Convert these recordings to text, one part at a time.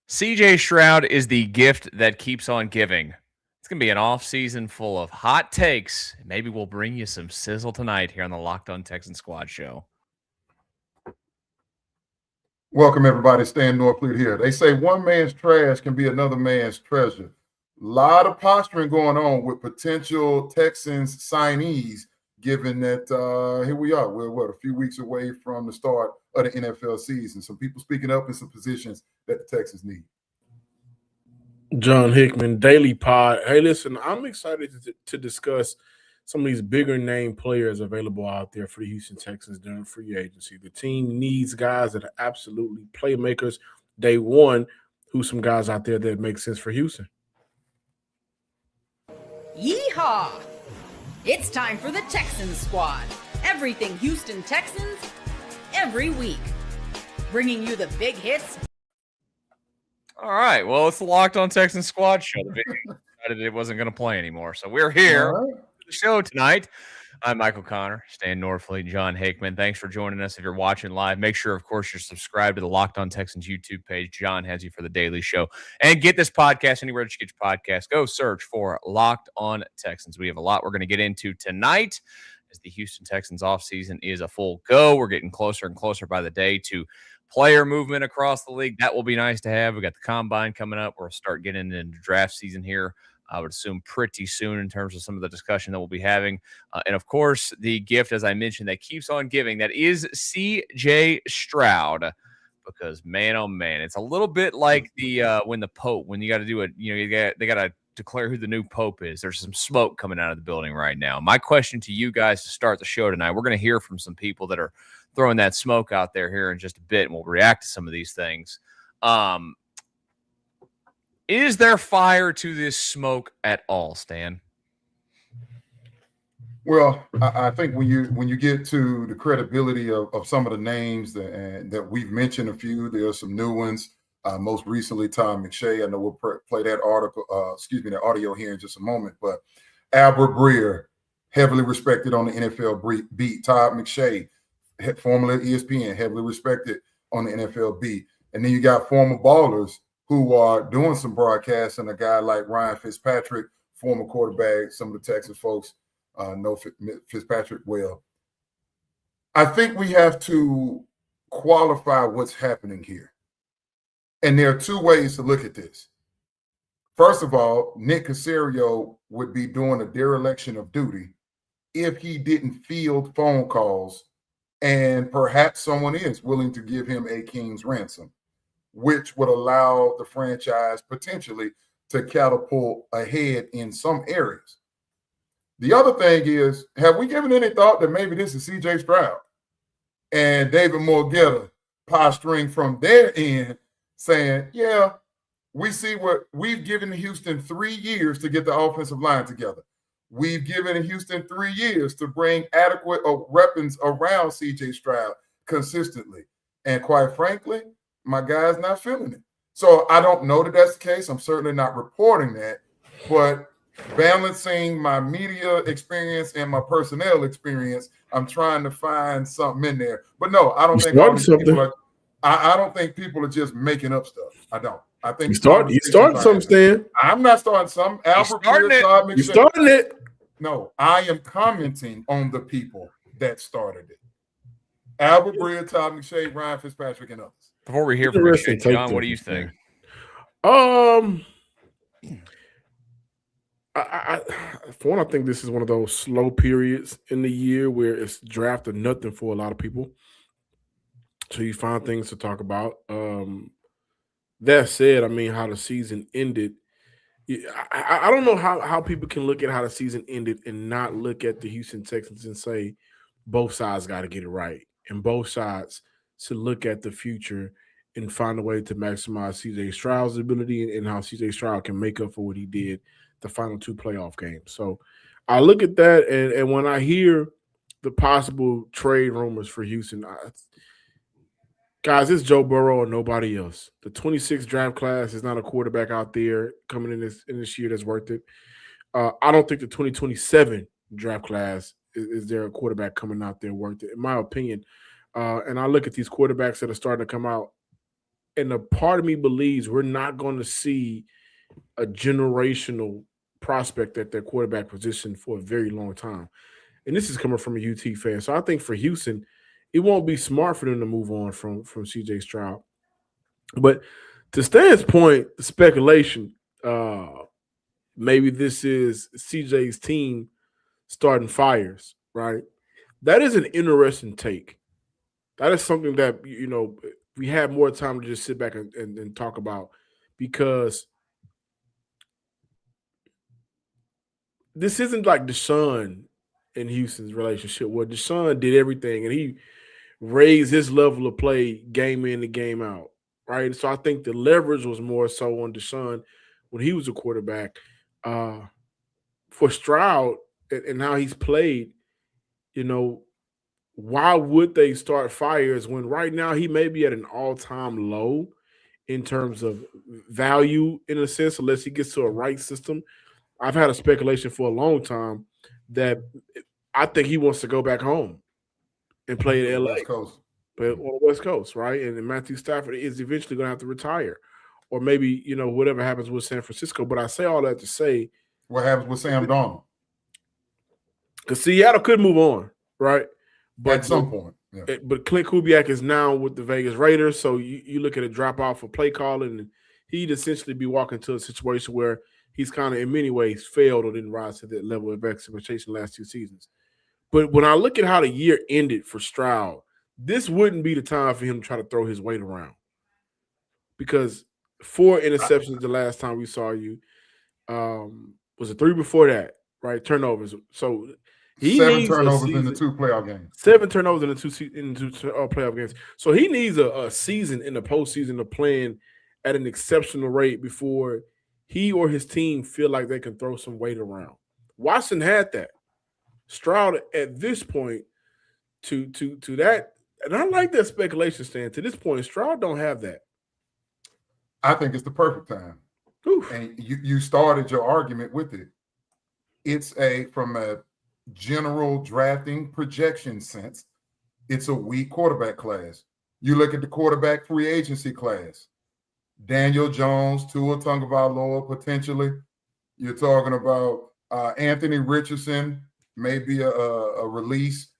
CJ Stroud is the gift that keeps on giving. It's going to be an off season full of hot takes. Maybe we'll bring you some sizzle tonight here on the Locked On Texans Squad Show. Welcome, everybody. Stan Norfleet here. They say one man's trash can be another man's treasure. A lot of posturing going on with potential Texans signees, given that here we are. We're a few weeks away from the start of the NFL season. Some people speaking up in some positions that the Texans need. John Hickman, Daily Pod. Hey, listen, I'm excited to discuss some of these bigger name players available out there for the Houston Texans during free agency. The team needs guys that are absolutely playmakers day one. Who's some guys out there that make sense for Houston? Yeehaw! It's time for the Texans Squad. Everything Houston Texans, every week. Bringing you the big hits. All right. Well, it's the Locked On Texans Squad Show. The video decided it wasn't going to play anymore. So we're here for the show tonight. I'm Michael Connor, Stan Norfleet and John Hickman. Thanks for joining us. If you're watching live, make sure, of course, you're subscribed to the Locked On Texans YouTube page. John has you for the daily show. And get this podcast anywhere that you get your podcast. Go search for Locked On Texans. We have a lot we're going to get into tonight as the Houston Texans offseason is a full go. We're getting closer and closer by the day to player movement across the league. That will be nice to have. We got the combine coming up. We'll start getting into draft season here. I would assume pretty soon in terms of some of the discussion that we'll be having. And, of course, the gift, as I mentioned, that keeps on giving, that is CJ Stroud. Because, man, oh, man, it's a little bit like the when the Pope, when you got to do it, they got to declare who the new Pope is. There's some smoke coming out of the building right now. My question to you guys to start the show tonight, we're going to hear from some people that are throwing that smoke out there here in just a bit, and we'll react to some of these things. Is there fire to this smoke at all, Stan? Well, I think when you get to the credibility of some of the names that we've mentioned a few, there are some new ones. Most recently, Tom McShay. I know we'll play that that audio here in just a moment. But Albert Breer, heavily respected on the NFL beat. Todd McShay, formerly at ESPN, heavily respected on the NFL beat. And then you got former ballers who are doing some broadcasting. A guy like Ryan Fitzpatrick, former quarterback. Some of the Texas folks know Fitzpatrick well. I think we have to qualify what's happening here. And there are two ways to look at this. First of all, Nick Caserio would be doing a dereliction of duty if he didn't field phone calls, and perhaps someone is willing to give him a king's ransom, which would allow the franchise potentially to catapult ahead in some areas. The other thing is, have we given any thought that maybe this is CJ Stroud and David Morgetta posturing from their end, saying, yeah, we see what we've given Houston 3 years to get the offensive line together. We've given Houston 3 years to bring adequate weapons around CJ Stroud consistently. And quite frankly, my guy's not feeling it. So I don't know that that's the case. I'm certainly not reporting that. But balancing my media experience and my personnel experience, I'm trying to find something in there. But no, I don't think I don't think people are just making up stuff. I don't. I think you started something, Stan. I'm not starting something. Albert you started it. No, I am commenting on the people that started it. Albert Breer, Todd McShay, Ryan Fitzpatrick, and others. Before we hear from McShay, John, what do you think? For one, I think this is one of those slow periods in the year where it's draft or nothing for a lot of people. So you find things to talk about. That said, I mean, how the season ended, I don't know how people can look at how the season ended and not look at the Houston Texans and say both sides got to get it right. And both sides should look at the future and find a way to maximize CJ Stroud's ability and how CJ Stroud can make up for what he did the final two playoff games. So I look at that, and when I hear the possible trade rumors for Houston, guys, it's Joe Burrow and nobody else. The 26th draft class is not a quarterback out there coming in this year that's worth it. I don't think the 2027 draft class is there a quarterback coming out there worth it, in my opinion. And I look at these quarterbacks that are starting to come out, And a part of me believes we're not going to see a generational prospect at their quarterback position for a very long time. And this is coming from a UT fan. So I think for Houston, it won't be smart for them to move on from CJ Stroud. But to Stan's point, the speculation, maybe this is CJ's team starting fires, right? That is an interesting take. That is something that, we have more time to just sit back and talk about, because this isn't like Deshaun and Houston's relationship where Deshaun did everything and he raised his level of play game in and game out, right? So I think the leverage was more so on Deshaun when he was a quarterback. For Stroud and how he's played, why would they start fires when right now he may be at an all-time low in terms of value, in a sense, unless he gets to a right system? I've had a speculation for a long time that I think he wants to go back home and play in LA. West Coast. But on the West Coast, right? And Matthew Stafford is eventually going to have to retire. Or maybe, whatever happens with San Francisco. But I say all that to say, what happens with Sam Darnold? Because Seattle could move on, right? But at some point. Yeah. But Clint Kubiak is now with the Vegas Raiders, so you look at a drop off for play calling, and he'd essentially be walking to a situation where he's kind of in many ways failed or didn't rise to that level of expectation last 2 seasons. But when I look at how the year ended for Stroud, this wouldn't be the time for him to try to throw his weight around, because 4 interceptions the last time we saw you. Was it 3 before that, right? Turnovers. So he 7 turnovers in the 2 playoff games. 7 turnovers in the two playoff games. So he needs a season in the postseason of playing at an exceptional rate before he or his team feel like they can throw some weight around. Watson had that. Stroud at this point to that, and I like that speculation stand. To this point, Stroud don't have that. I think it's the perfect time. Oof. And you started your argument with it. It's from a general drafting projection sense, it's a weak quarterback class. You look at the quarterback free agency class. Daniel Jones, Tua Tagovailoa, potentially. You're talking about Anthony Richardson, maybe a release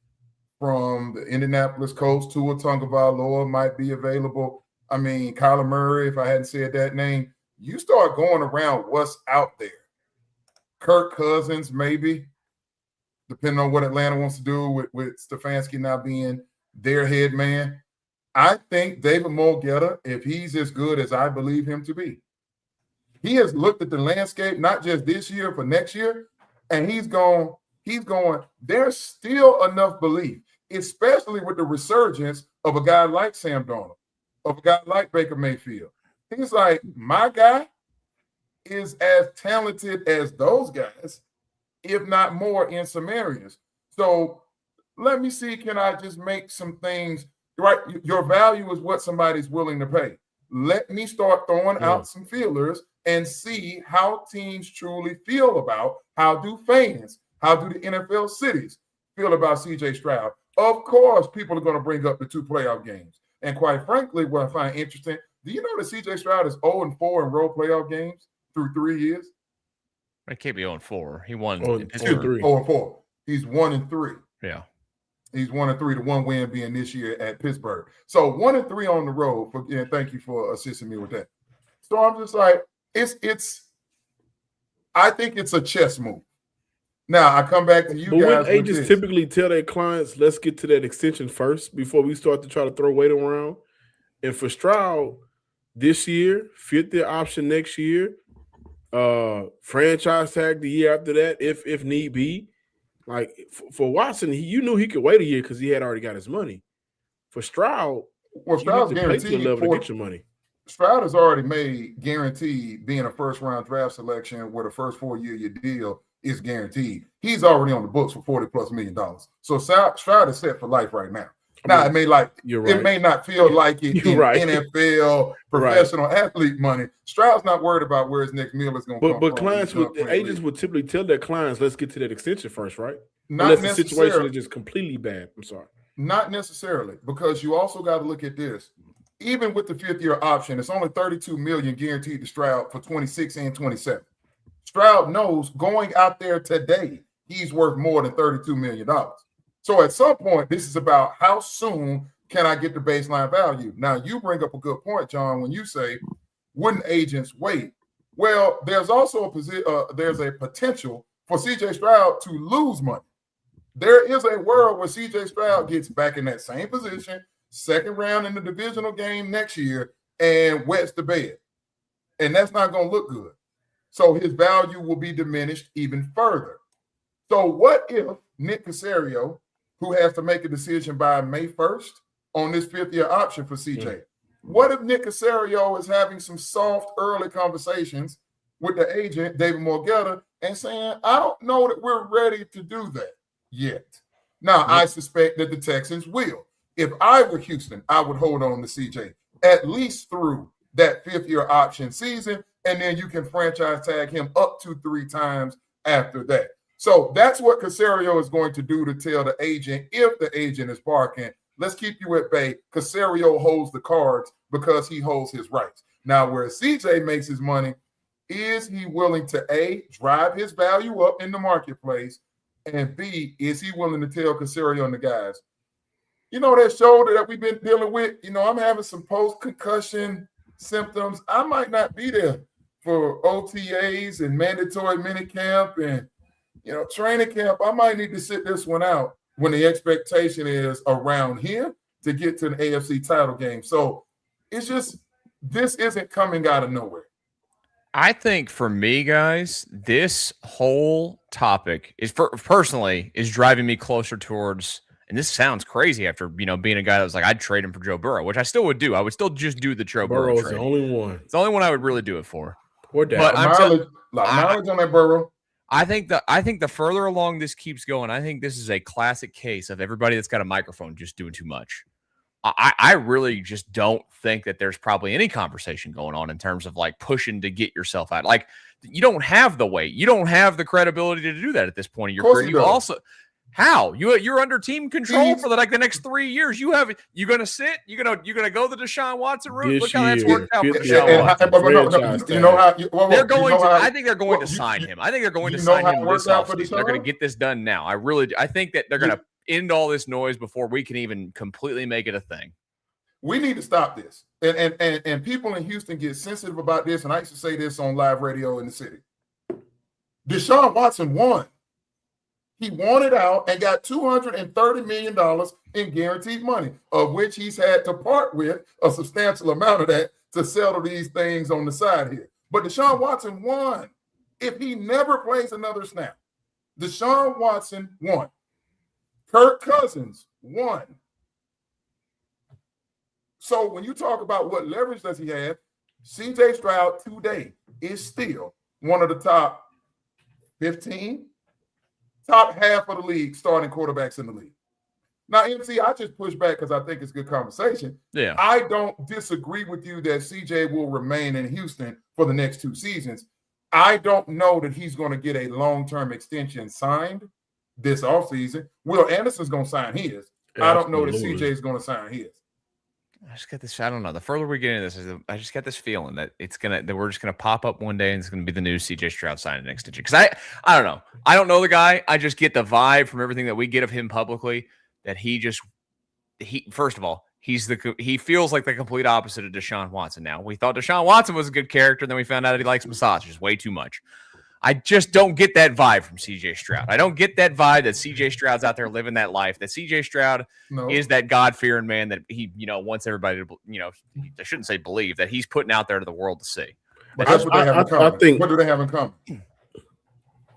from the Indianapolis Colts. Tua Tagovailoa might be available. I mean, Kyler Murray, if I hadn't said that name. You start going around what's out there. Kirk Cousins, maybe, depending on what Atlanta wants to do with Stefanski now being their head man. I think David Mulgeta, if he's as good as I believe him to be, he has looked at the landscape, not just this year, for next year, and he's going, there's still enough belief, especially with the resurgence of a guy like Sam Darnold, of a guy like Baker Mayfield. He's like, my guy is as talented as those guys, if not more in some areas. So let me see, can I just make some things right? Your value is what somebody's willing to pay. Let me start throwing out some feelers and see how teams truly feel about, how do fans, how do the NFL cities feel about CJ Stroud. Of course, people are going to bring up the 2 playoff games. And quite frankly, what I find interesting, do you know that CJ Stroud is 0-4 in road playoff games through 3 years? It can't be 0-4. He won 0-4. He's 1-3. Yeah. He's 1-3, the 1 win being this year at Pittsburgh. So 1-3 on the road. Thank you for assisting me with that. So I'm just like, I think it's a chess move. Now I come back to you guys. But when agents typically tell their clients, let's get to that extension first before we start to try to throw weight around. And for Stroud, this year, 5th-year option next year, franchise tag the year after that, if need be. Like for Watson, you knew he could wait a year because he had already got his money. For Stroud, Stroud's guaranteed to get your money. Stroud has already made guaranteed being a first-round draft selection where the first 4-year deal is guaranteed. He's already on the books for $40+ million. So Stroud is set for life right now. Now it may it may not feel like it in NFL professional athlete money. Stroud's not worried about where his next meal is going to come from. But agents would typically tell their clients, let's get to that extension first, right? Unless the situation is just completely bad. I'm sorry. Not necessarily, because you also got to look at this. even with the 5th-year option, it's only $32 million guaranteed to Stroud for 26 and 27. Stroud knows going out there today, he's worth more than $32 million. So at some point, this is about how soon can I get the baseline value? Now, you bring up a good point, John, when you say, wouldn't agents wait? Well, there's also there's a potential for CJ Stroud to lose money. There is a world where CJ Stroud gets back in that same position, second round in the divisional game next year, and wets the bed. And that's not going to look good. So his value will be diminished even further. So what if Nick Caserio, who has to make a decision by May 1st on this 5th-year option for CJ, what if Nick Caserio is having some soft early conversations with the agent, David Morgetta, and saying, I don't know that we're ready to do that yet. Now, I suspect that the Texans will. If I were Houston, I would hold on to CJ at least through that 5th-year option season, and then you can franchise tag him up to 3 times after that. So that's what Caserio is going to do to tell the agent, if the agent is barking, let's keep you at bay. Caserio holds the cards because he holds his rights. Now, where CJ makes his money, is he willing to, A, drive his value up in the marketplace, and B, is he willing to tell Caserio and the guys, you know, that shoulder that we've been dealing with, you know, I'm having some post-concussion symptoms. I might not be there for OTAs and mandatory minicamp and, you know, training camp. I might need to sit this one out when the expectation is around here to get to the AFC title game. So it's just, this isn't coming out of nowhere. I think for me, guys, this whole topic is personally is driving me closer towards, and this sounds crazy after, you know, being a guy that was like, I'd trade him for Joe Burrow, which I still would do. I would still just do the Joe Burrow Burrow's trade. the only one. It's the only one I would really do it for. Poor dad. But mileage on that Burrow. I think the further along this keeps going, I think this is a classic case of everybody that's got a microphone just doing too much. I really just don't think that there's probably any conversation going on in terms of like pushing to get yourself out. Like, you don't have the weight. You don't have the credibility to do that at this point in your career. You also, how? You're under team control for the next 3 years. You're gonna sit, you're gonna go the Deshaun Watson route. Look how that's worked out for Deshaun Watson. You know how they're going to I think they're going to sign him. I think they're going to sign him this offseason. They're going to get this done now. I think that they're going to end all this noise before we can even completely make it a thing. We need to stop this. And people in Houston get sensitive about this, and I used to say this on live radio in the city. Deshaun Watson won. He won it out and got $230 million in guaranteed money, of which he's had to part with a substantial amount of that to settle these things on the side here. But Deshaun Watson won. If he never plays another snap, Deshaun Watson won. Kirk Cousins won. So when you talk about what leverage does he have, CJ Stroud today is still one of the top 15, top half of the league starting quarterbacks in the league. Now, MC, I just push back because I think it's good conversation. Yeah. I don't disagree with you that CJ will remain in Houston for the next 2 seasons. I don't know that he's going to get a long-term extension signed this offseason. Will Anderson's going to sign his. I don't know that CJ is going to sign his. I just get this. I don't know. The further we get into this, I just get this feeling that we're just gonna pop up one day and it's gonna be the new CJ Stroud signing an extension. Because I don't know. I don't know the guy. I just get the vibe from everything that we get of him publicly that he first of all, he feels like the complete opposite of Deshaun Watson. Now, we thought Deshaun Watson was a good character, and then we found out that he likes massages way too much. I just don't get that vibe from CJ Stroud. I don't get that vibe that CJ Stroud's out there living that life, that CJ Stroud is that God-fearing man that he, wants everybody to, I shouldn't say believe, that he's putting out there to the world to see. That's what they have in common. I think, what do they have in common?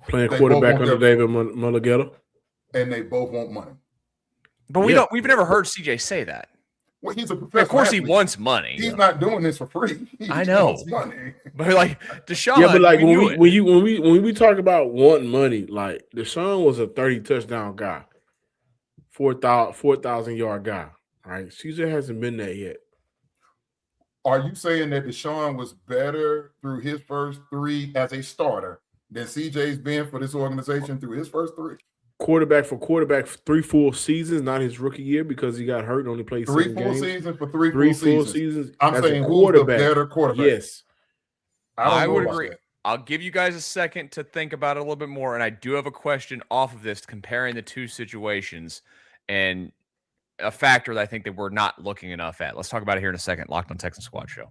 Playing quarterback under David Mulligetta. And they both want money. But we've never heard CJ say that. Well, he's a professional. Of course, athlete. He wants money. He's not doing this for free. I know. Wants money. But like Deshaun, yeah, but like when we talk about wanting money, like Deshaun was a 30 touchdown guy, 4,000 yard guy. Right, CJ hasn't been there yet. Are you saying that Deshaun was better through his first 3 as a starter than CJ's been for this organization through his first 3? quarterback 3 full seasons, not his rookie year because he got hurt and only played 3 7 full games. seasons for 3 full seasons. I'm as saying a who's the better quarterback? Yes. I would agree. That. I'll give you guys a second to think about it a little bit more, and I do have a question off of this comparing the two situations and a factor that I think that we're not looking enough at. Let's talk about it here in a second. Locked on Texans Squad Show.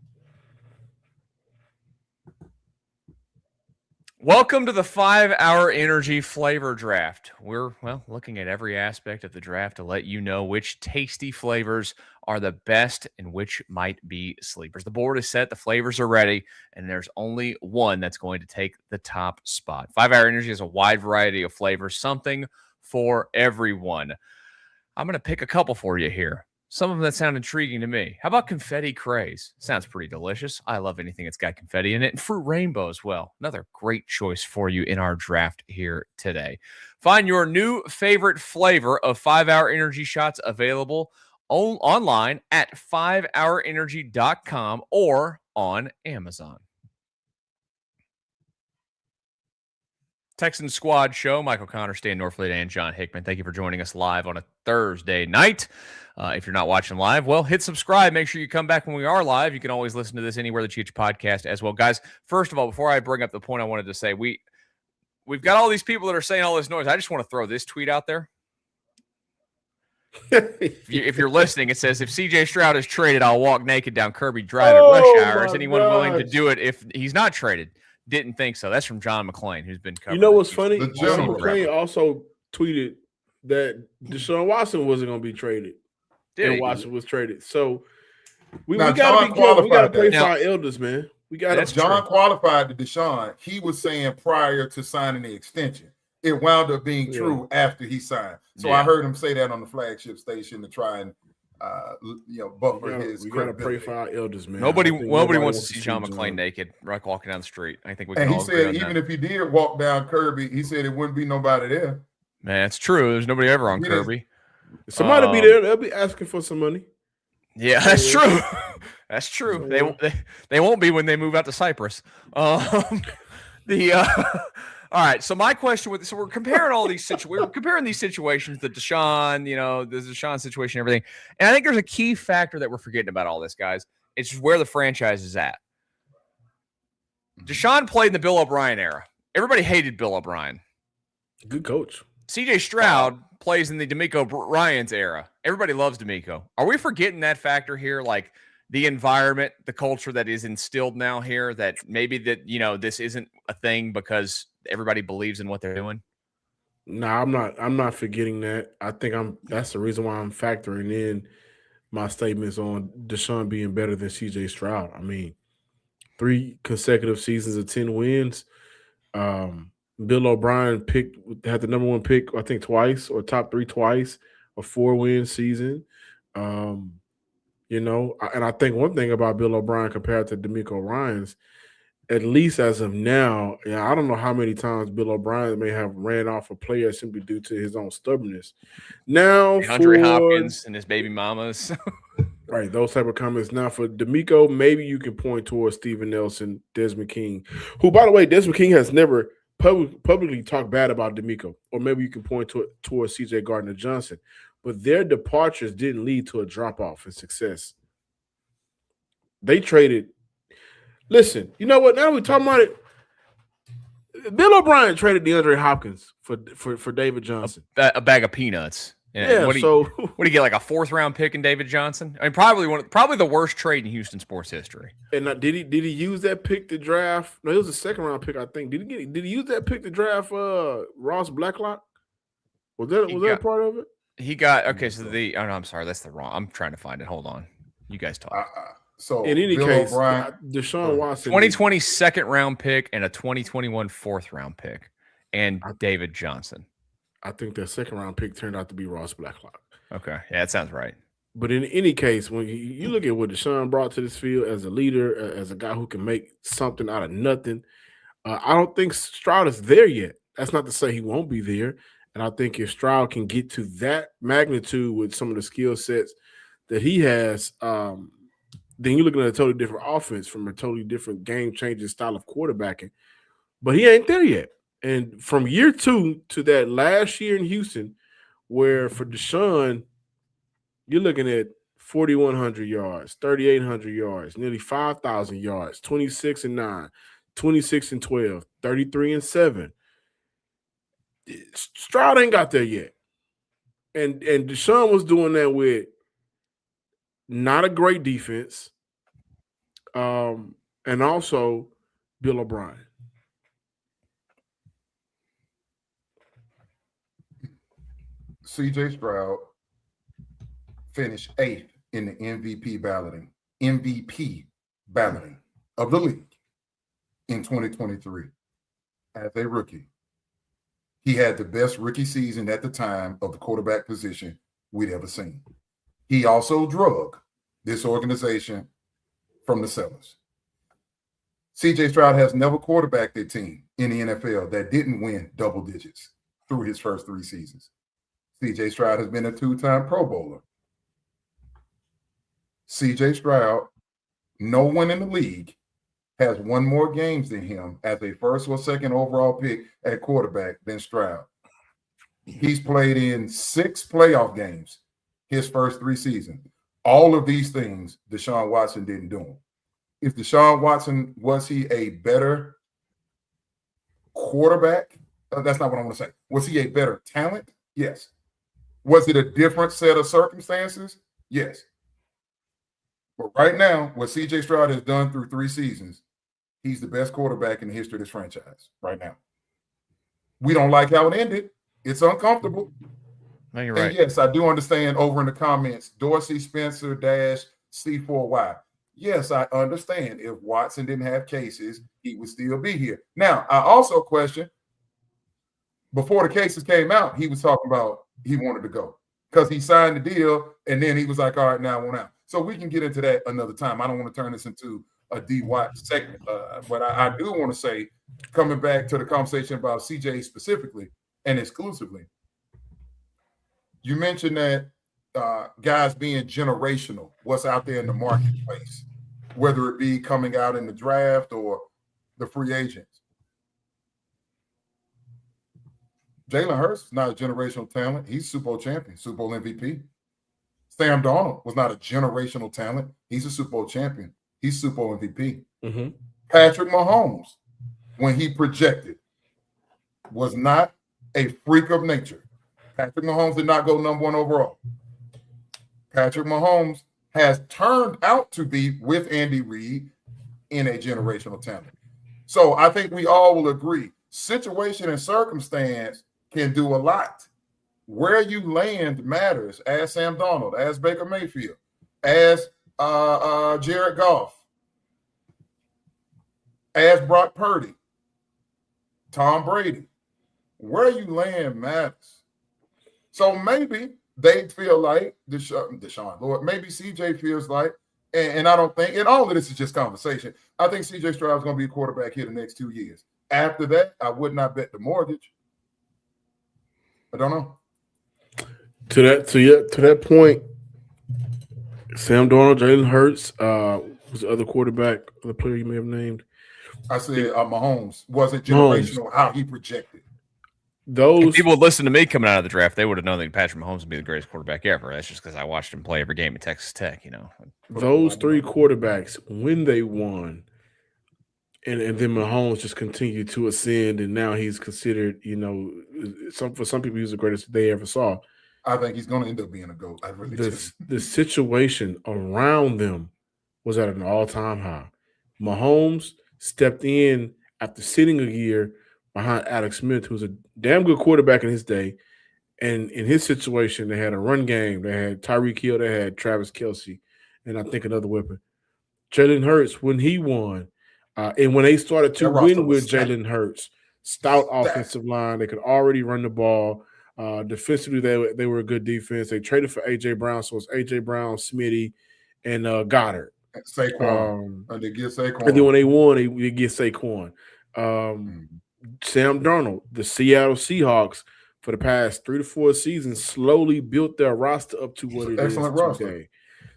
Welcome to the 5-hour energy flavor draft. We're, looking at every aspect of the draft to let you know which tasty flavors are the best and which might be sleepers. The board is set, the flavors are ready, and there's only one that's going to take the top spot. 5-hour energy has a wide variety of flavors, something for everyone. I'm going to pick a couple for you here. Some of them that sound intriguing to me. How about confetti craze? Sounds pretty delicious. I love anything that's got confetti in it. And fruit rainbow as well. Another great choice for you in our draft here today. Find your new favorite flavor of 5-hour energy shots available online at 5hourenergy.com or on Amazon. Texans Squad Show. Michael Connor, Stan Norfleet, and John Hickman. Thank you for joining us live on a Thursday night. If you're not watching live, hit subscribe. Make sure you come back when we are live. You can always listen to this anywhere that you get your podcast as well. Guys, first of all, before I bring up the point I wanted to say, we've got all these people that are saying all this noise. I just want to throw this tweet out there. If you're listening, it says, if CJ Stroud is traded, I'll walk naked down Kirby Drive at rush hour. Is anyone willing to do it if he's not traded? Didn't think so. That's from John McClain, who's been covering. You know what's funny? John McClain also tweeted that Deshaun Watson wasn't going to be traded. Watson was traded. So we got to be careful. We got to pray for our elders, man. We got to. John qualified to Deshaun. He was saying prior to signing the extension. It wound up being true after he signed. So I heard him say that on the flagship station to try and buffer his. We got to pray for our elders, man. Nobody wants to see John McClain naked, right, walking down the street. I think we can. And he said even if he did walk down Kirby, he said it wouldn't be nobody there. Man, it's true. There's nobody ever on Kirby. Somebody be there. They'll be asking for some money. Yeah, that's true. That's true. They won't be when they move out to Cyprus. All right. So my question we're comparing all these we're comparing these situations, the Deshaun, the Deshaun situation, and everything. And I think there's a key factor that we're forgetting about all this, guys. It's where the franchise is at. Deshaun played in the Bill O'Brien era. Everybody hated Bill O'Brien. Good coach. CJ Stroud plays in the DeMeco Ryans era. Everybody loves DeMeco. Are we forgetting that factor here? Like the environment, the culture that is instilled now here, that maybe that, this isn't a thing because everybody believes in what they're doing? No, I'm not forgetting that. I think that's the reason why I'm factoring in my statements on Deshaun being better than CJ Stroud. I mean, 3 consecutive seasons of 10 wins. Bill O'Brien had the number 1 pick, I think twice, or top 3 twice, a 4-win season. And I think one thing about Bill O'Brien compared to DeMeco Ryans, at least as of now, I don't know how many times Bill O'Brien may have ran off a player simply due to his own stubbornness. Now, Andre Hopkins and his baby mamas. Right, those type of comments. Now, for DeMeco, maybe you can point towards Steven Nelson, Desmond King, who, by the way, Desmond King has never publicly talked bad about DeMeco. Or maybe you can point towards CJ Gardner-Johnson. But their departures didn't lead to a drop-off in success. They traded. Listen, you know what? Now we're talking about it. Bill O'Brien traded DeAndre Hopkins for David Johnson. A bag of peanuts. Yeah. What do you get, like a 4th-round pick in David Johnson? I mean, probably the worst trade in Houston sports history. And did he use that pick to draft? No, it was a 2nd-round pick, I think. Did he use that pick to draft Ross Blacklock? Was that part of it? He got I'm sorry, that's the wrong. I'm trying to find it. Hold on, you guys talk. So in any Bill case, O'Brien, Deshaun Watson, 2020 2nd-round pick and a 2021 4th-round pick, and David Johnson. I think that 2nd-round pick turned out to be Ross Blacklock. Okay, yeah, that sounds right. But in any case, when you look at what Deshaun brought to this field as a leader, as a guy who can make something out of nothing, I don't think Stroud is there yet. That's not to say he won't be there. And I think if Stroud can get to that magnitude with some of the skill sets that he has, then you're looking at a totally different offense from a totally different game-changing style of quarterbacking. But he ain't there yet. And from year 2 to that last year in Houston, where for Deshaun, you're looking at 4,100 yards, 3,800 yards, nearly 5,000 yards, 26-9, 26-12, 33-7. Stroud ain't got there yet. And Deshaun was doing that with not a great defense, and also Bill O'Brien. CJ Stroud finished 8th in the MVP balloting of the league in 2023 as a rookie. He had the best rookie season at the time of the quarterback position we'd ever seen. He also drug this organization from the cellars. CJ Stroud has never quarterbacked a team in the NFL that didn't win double digits through his first 3 seasons. CJ Stroud has been a 2-time Pro Bowler. CJ Stroud, no one in the league has won more games than him as a first or second overall pick at quarterback than Stroud. He's played in 6 playoff games his first 3 seasons. All of these things Deshaun Watson didn't do. If Deshaun Watson, was he a better quarterback? That's not what I want to say. Was he a better talent? Yes. Was it a different set of circumstances? Yes. But right now, what CJ Stroud has done through 3 seasons, he's the best quarterback in the history of this franchise right now. We don't like how it ended. It's uncomfortable. No, you're right. And yes, I do understand over in the comments, Dorsey Spencer -C4Y. Yes, I understand. If Watson didn't have cases, he would still be here. Now, I also question, before the cases came out, he was talking about he wanted to go because he signed the deal, and then he was like, all right, now I want out. So we can get into that another time. I don't want to turn this into a D-Watt segment, but I do want to say, coming back to the conversation about CJ specifically and exclusively, you mentioned that guys being generational, what's out there in the marketplace, whether it be coming out in the draft or the free agents. Jalen Hurts is not a generational talent. He's Super Bowl champion, Super Bowl MVP. Sam Darnold was not a generational talent. He's a Super Bowl champion. He's Super Bowl MVP. Mm-hmm. Patrick Mahomes, when he projected, was not a freak of nature. Patrick Mahomes did not go number 1 overall. Patrick Mahomes has turned out to be, with Andy Reid, in a generational talent. So I think we all will agree, situation and circumstance can do a lot. Where you land matters, as Sam Darnold, as Baker Mayfield, as Jared Goff, as Brock Purdy, Tom Brady. Where you land matters. So maybe they feel like Deshaun, Lord, maybe CJ feels like, and I don't think, and all of this is just conversation, I think CJ Stroud is going to be a quarterback here the next 2 years. After that, I would not bet the mortgage. I don't know. To that point, Sam Darnold, Jalen Hurts, was the other quarterback, the player you may have named. I said Mahomes wasn't generational how he projected. If people would listen to me coming out of the draft, they would have known that Patrick Mahomes would be the greatest quarterback ever. That's just because I watched him play every game at Texas Tech, you know. Those 3 quarterbacks, when they won, and then Mahomes just continued to ascend, and now he's considered, you know, for some people, he's the greatest they ever saw. I think he's going to end up being a GOAT. I really do. The situation around them was at an all-time high. Mahomes stepped in after sitting a year behind Alex Smith, who was a damn good quarterback in his day. And in his situation, they had a run game. They had Tyreek Hill. They had Travis Kelce, and I think another weapon. Jalen Hurts, when he won, and when they started to win with Jalen Hurts, stout offensive line, they could already run the ball. Defensively, they were a good defense. They traded for A.J. Brown, so it's A.J. Brown, Smitty, and Goddard. Saquon. They get Saquon. And then when they won, they get Saquon. Sam Darnold, the Seattle Seahawks, for the past 3 to 4 seasons, slowly built their roster up to what it is today.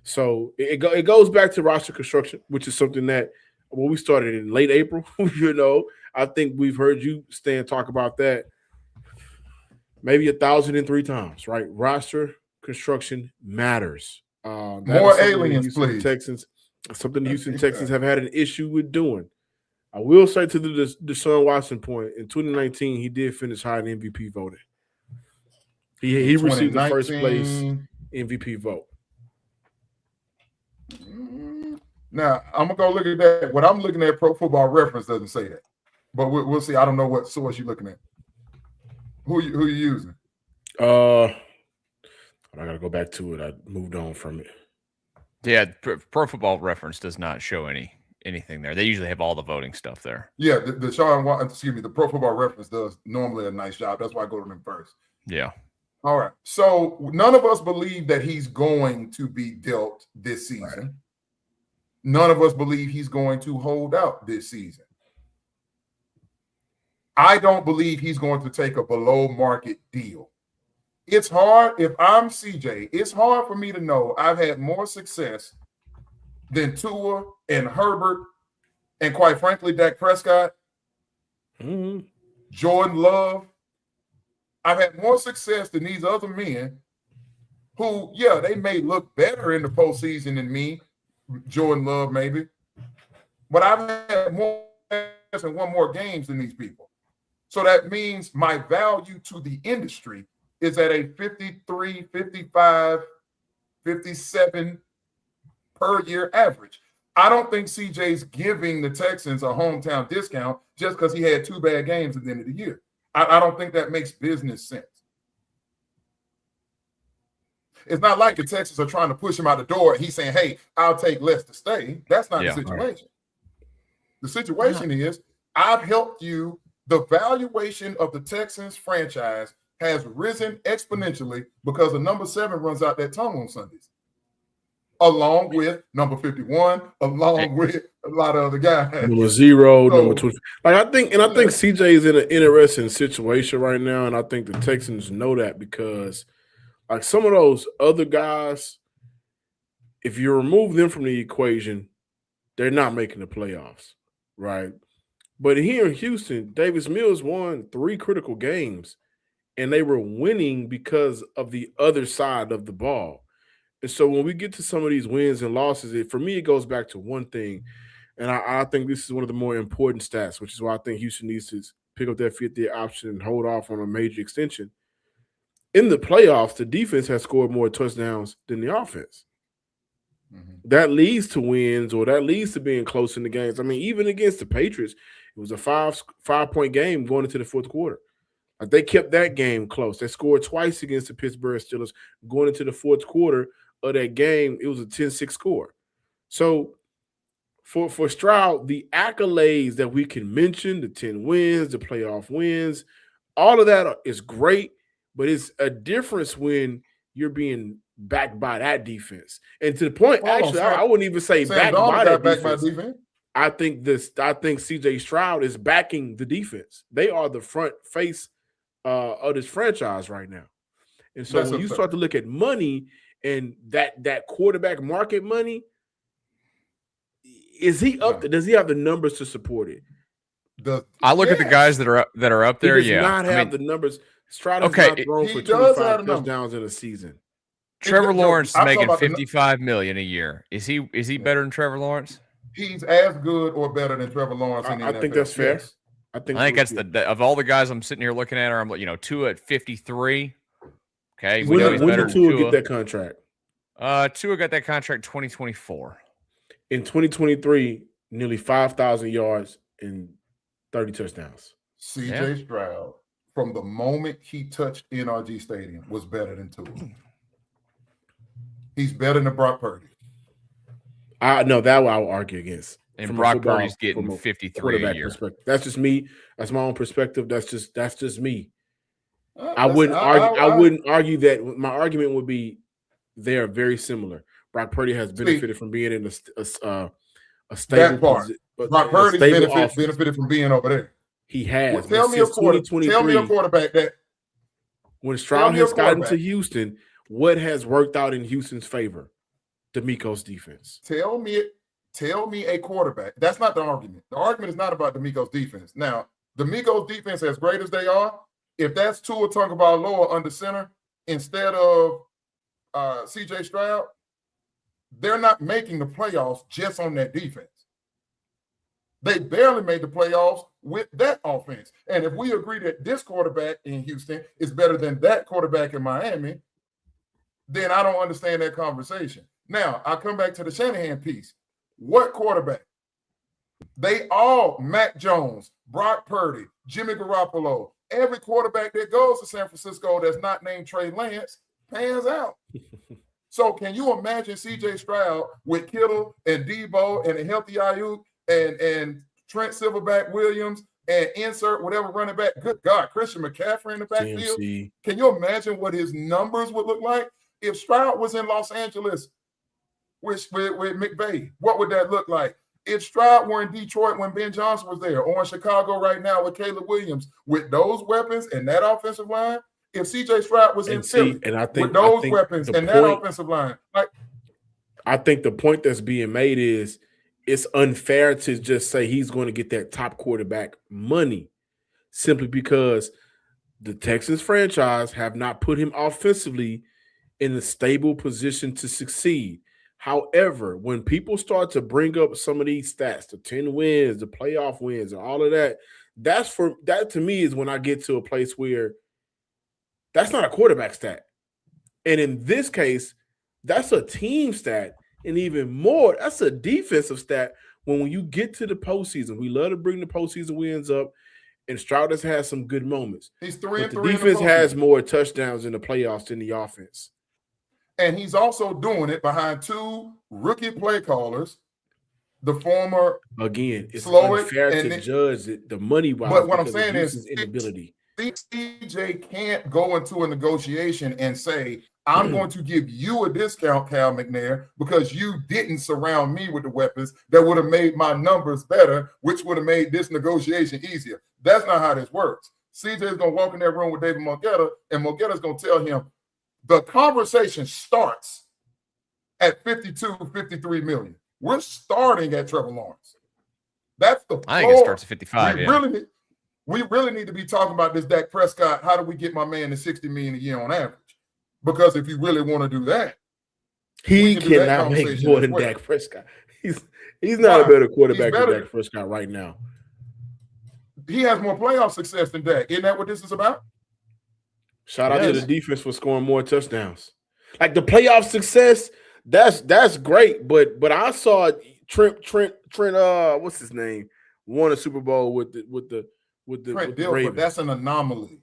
So it goes back to roster construction, which is something that Well, we started in late April. I think we've heard you, Stan, talk about that maybe 1,003 times, right? Roster construction matters. More aliens, please. Texans, something the Houston Texans have had an issue with doing. I will say to the Deshaun Watson point, in 2019, he did finish high in MVP voting. He received the first place MVP vote. Now, I'm going to go look at that. What I'm looking at, Pro Football Reference doesn't say that. But we'll see. I don't know what source you're looking at. Who you using? I got to go back to it. I moved on from it. Yeah, Pro Football Reference does not show anything there. They usually have all the voting stuff there. Yeah, the Pro Football Reference does normally a nice job. That's why I go to them first. Yeah. All right. So none of us believe that he's going to be dealt this season. Right. None of us believe he's going to hold out this season. I don't believe he's going to take a below market deal. It's hard. If I'm CJ, it's hard for me to know I've had more success than Tua and Herbert and, quite frankly, Dak Prescott, Jordan Love. I've had more success than these other men who, yeah, they may look better in the postseason than me, Jordan Love maybe, but I've had more and won more games than these people. So that means my value to the industry is at a 53, 55, 57 per year average. I don't think CJ's giving the Texans a hometown discount just because he had 2 bad games at the end of the year. I don't think that makes business sense. It's not like the Texans are trying to push him out the door and he's saying, hey, I'll take less to stay. That's not the situation. Right. The situation is I've helped you. The valuation of the Texans franchise has risen exponentially because the number 7 runs out that tunnel on Sundays, along with number 51, along with a lot of other guys. Number 0, number 20. I think CJ is in an interesting situation right now, and I think the Texans know that because like some of those other guys, if you remove them from the equation, they're not making the playoffs, right? But here in Houston, Davis Mills won 3 critical games, and they were winning because of the other side of the ball. And so when we get to some of these wins and losses, for me, it goes back to one thing, and I think this is one of the more important stats, which is why I think Houston needs to pick up that 5th-year option and hold off on a major extension. In the playoffs, the defense has scored more touchdowns than the offense. That leads to wins, or that leads to being close in the games. I mean, even against the Patriots, it was a 5-point game going into the 4th quarter. Like they kept that game close. They scored twice against the Pittsburgh Steelers going into the 4th quarter of that game. It was a 10-6 score. So for Stroud, the accolades that we can mention, the 10 wins, the playoff wins, all of that is great, but it's a difference when you're being backed by that defense. And to the point, I wouldn't even say backed by that defense. I think CJ Stroud is backing the defense. They are the front face of this franchise right now. And so when you start to look at money and that quarterback market money, is he up there? Does he have the numbers to support it? I look at the guys that are up there. He does not have the numbers. Stroud has not thrown for 25 touchdowns in a season. Trevor Lawrence is making $55 million a year. Is he better than Trevor Lawrence? He's as good or better than Trevor Lawrence. I think that's fair. Yes. I think that's of all the guys I'm sitting here looking at, I'm Tua at 53. Okay, when did Tua get that contract? Tua got that contract 2024. In 2023, nearly 5,000 yards and 30 touchdowns. CJ Stroud, from the moment he touched NRG Stadium, was better than Tua. He's better than Brock Purdy. No, that I will argue against. And Brock Purdy's getting 53 a year. That's just me. That's my own perspective. That's just me. I wouldn't argue that. My argument would be they are very similar. Brock Purdy has benefited from being in a stable position. Brock Purdy benefited from being over there. He has. Tell me a quarterback that when Stroud has gotten to Houston, what has worked out in Houston's favor? DeMeco's defense. Tell me tell me a quarterback. That's not the argument. The argument is not about DeMeco's defense. Now, DeMeco's defense, as great as they are, if that's Tua Tagovailoa under center instead of CJ Stroud, they're not making the playoffs just on that defense. They barely made the playoffs with that offense. And if we agree that this quarterback in Houston is better than that quarterback in Miami, then I don't understand that conversation. Now, I come back to the Shanahan piece. What quarterback? They all, Mac Jones, Brock Purdy, Jimmy Garoppolo, every quarterback that goes to San Francisco that's not named Trey Lance pans out. So can you imagine CJ Stroud with Kittle and Debo and a healthy Ayuk and Trent Silverback Williams and insert whatever running back? Good God, Christian McCaffrey in the backfield. CMC. Can you imagine what his numbers would look like? If Stroud was in Los Angeles with McVay, what would that look like? If Stroud were in Detroit when Ben Johnson was there, or in Chicago right now with Caleb Williams, with those weapons and that offensive line, if CJ Stroud was in Philly with those weapons and that offensive line, like, I think the point that's being made is it's unfair to just say he's going to get that top quarterback money simply because the Texans franchise have not put him offensively in a stable position to succeed. However, when people start to bring up some of these stats, the 10 wins, the playoff wins, and all of that, that to me is when I get to a place where that's not a quarterback stat. And in this case, that's a team stat. And even more, that's a defensive stat. When you get to the postseason, we love to bring the postseason wins up, and Stroud has had some good moments. He's 3-3. The defense has more touchdowns in the playoffs than the offense. And he's also doing it behind two rookie play callers, the former. Again, it's Slowick unfair to judge the money wise. But what I'm saying is inability. CJ can't go into a negotiation and say, I'm going to give you a discount, Cal McNair, because you didn't surround me with the weapons that would have made my numbers better, which would have made this negotiation easier. That's not how this works. CJ is going to walk in that room with David Mongetta, and Mongetta's going to tell him, the conversation starts at 52, 53 million. We're starting at Trevor Lawrence. That's the floor. I think it starts at 55. We really need to be talking about this Dak Prescott. How do we get my man to 60 million a year on average? Because if you really want to do that, he cannot make more than Dak Prescott. He's not a better quarterback than Dak Prescott right now. He has more playoff success than Dak. Isn't that what this is about? Shout out to the defense for scoring more touchdowns. Like the playoff success, that's great. But I saw Trent. What's his name? Won a Super Bowl with the Trent Dilfer. That's an anomaly.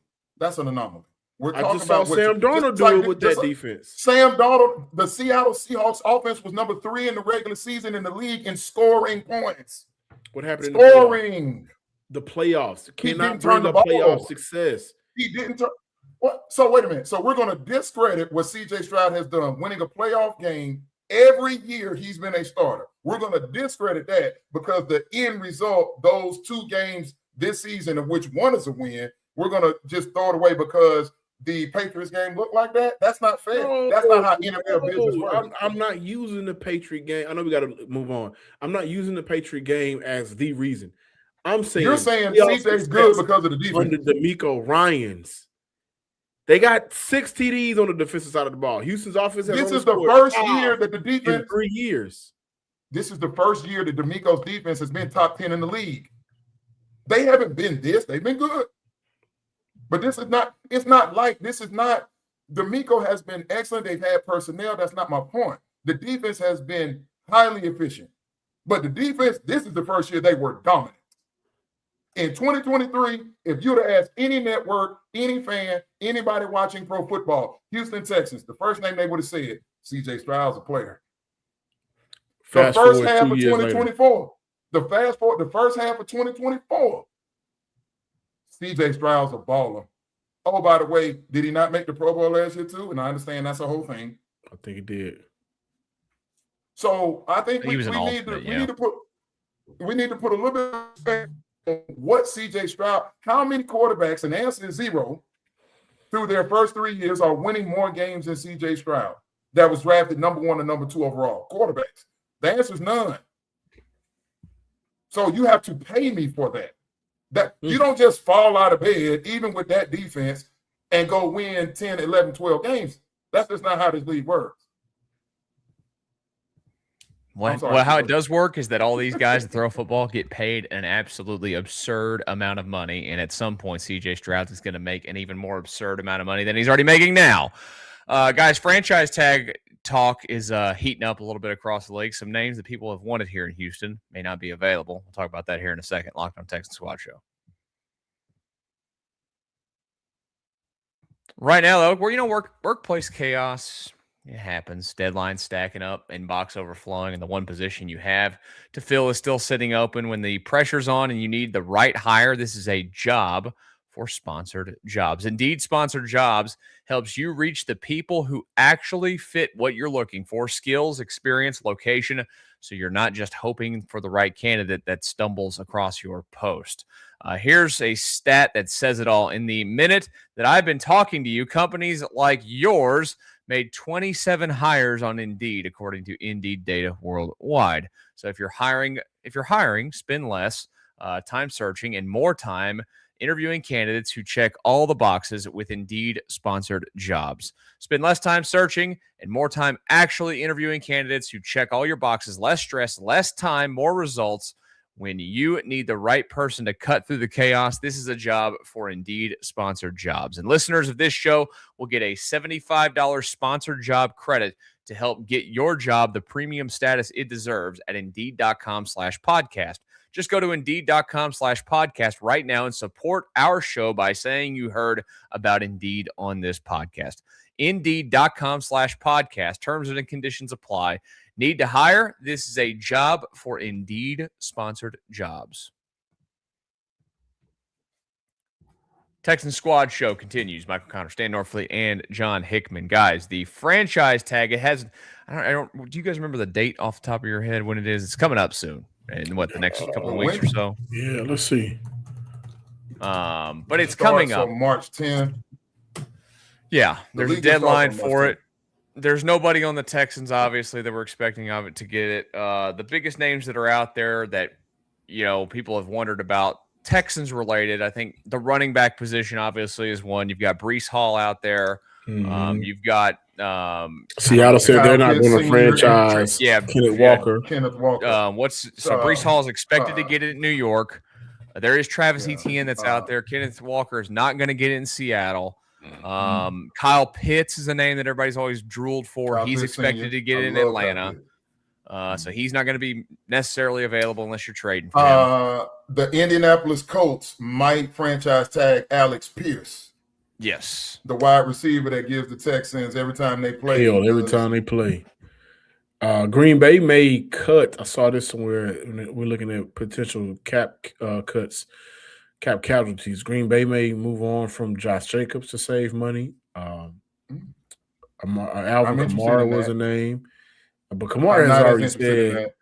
We're I talking just saw about Sam Darnold do it with that defense. Sam Darnold, the Seattle Seahawks offense was number 3 in the regular season in the league in scoring points. What happened in the playoffs? Cannot bring a playoff success. He didn't turn. What? So wait a minute. So we're going to discredit what CJ Stroud has done, winning a playoff game every year he's been a starter. We're going to discredit that because the end result, those 2 games this season, of which one is a win, we're going to just throw it away because the Patriots game looked like that. That's not fair. That's not how NFL business works. I'm not using the Patriot game. I know we got to move on. I'm not using the Patriot game as the reason. I'm saying you're saying CJ's good because of the defense. Under DeMeco Ryans. They got 6 TDs on the defensive side of the ball. Houston's offense has this is the first year that the defense in 3 years. This is the first year that DeMeco's defense has been top 10 in the league. They haven't been this. They've been good. But this is not, DeMeco has been excellent. They've had personnel. That's not my point. The defense has been highly efficient. But the defense, this is the first year they were dominant. In 2023, if you'd have asked any network, any fan, anybody watching pro football, Houston Texans, the first name they would have said, CJ Stroud's a player. The first half of 2024, the first half of 2024, CJ Stroud's a baller. Oh, by the way, did he not make the Pro Bowl last year too? And I understand that's a whole thing. I think he did. So I think we need to put a little bit of respect on what CJ Stroud, how many quarterbacks, and the answer is 0, through their first 3 years are winning more games than CJ Stroud that was drafted number 1 and number 2 overall quarterbacks. The answer is none. So you have to pay me for that. That you don't just fall out of bed, even with that defense, and go win 10, 11, 12 games. That's just not how this league works. Well, how it does work is that all these guys that throw football get paid an absolutely absurd amount of money. And at some point, CJ Stroud is going to make an even more absurd amount of money than he's already making now. Guys, franchise tag talk is heating up a little bit across the league. Some names that people have wanted here in Houston may not be available. We'll talk about that here in a second. Locked on Texans Squad Show. Right now, though, where workplace chaos, it happens. Deadlines stacking up, inbox overflowing, and the one position you have to fill is still sitting open. When the pressure's on and you need the right hire, this is a job for sponsored jobs. Indeed, sponsored jobs helps you reach the people who actually fit what you're looking for: skills, experience, location. So you're not just hoping for the right candidate that stumbles across your post. Here's a stat that says it all. In the minute that I've been talking to you, companies like yours made 27 hires on Indeed, according to Indeed data worldwide. So if you're hiring, spend less time searching and more time interviewing candidates who check all the boxes with Indeed sponsored jobs. Spend less time searching and more time actually interviewing candidates who check all your boxes. Less stress, less time, more results. When you need the right person to cut through the chaos, this is a job for Indeed sponsored jobs. And listeners of this show will get a $75 sponsored job credit to help get your job the premium status it deserves at Indeed.com/podcast. Just go to Indeed.com/podcast right now and support our show by saying you heard about Indeed on this podcast. Indeed.com/podcast. Terms and conditions apply. Need to hire? This is a job for Indeed sponsored jobs. Texans Squad Show continues. Michael Connor, Stan Norfleet, and John Hickman. Guys, the franchise tag, it has, I don't, do you guys remember the date off the top of your head when it is? It's coming up soon. In the next couple of weeks or so? Yeah, let's see. But it's coming up. March 10th. Yeah, there's a deadline for it. There's nobody on the Texans, obviously, that we're expecting of it to get it. The biggest names that are out there that, people have wondered about, Texans related, I think the running back position obviously is one. You've got Breece Hall out there. Mm-hmm. You've got Seattle said they're not going to franchise. Yeah, Kenneth Walker. Breece Hall is expected to get it in New York. There is Travis Etienne that's out there. Kenneth Walker is not going to get it in Seattle. Kyle Pitts is a name that everybody's always drooled for. He's expected to get it in Atlanta. So he's not going to be necessarily available unless you're trading for him. The Indianapolis Colts might franchise tag Alex Pierce. Yes. The wide receiver that gives the Texans every time they play. Every time they play. Green Bay may cut. I saw this somewhere. We're looking at potential cap cuts, cap casualties. Green Bay may move on from Josh Jacobs to save money. Alvin Kamara was a name. But Kamara has already said,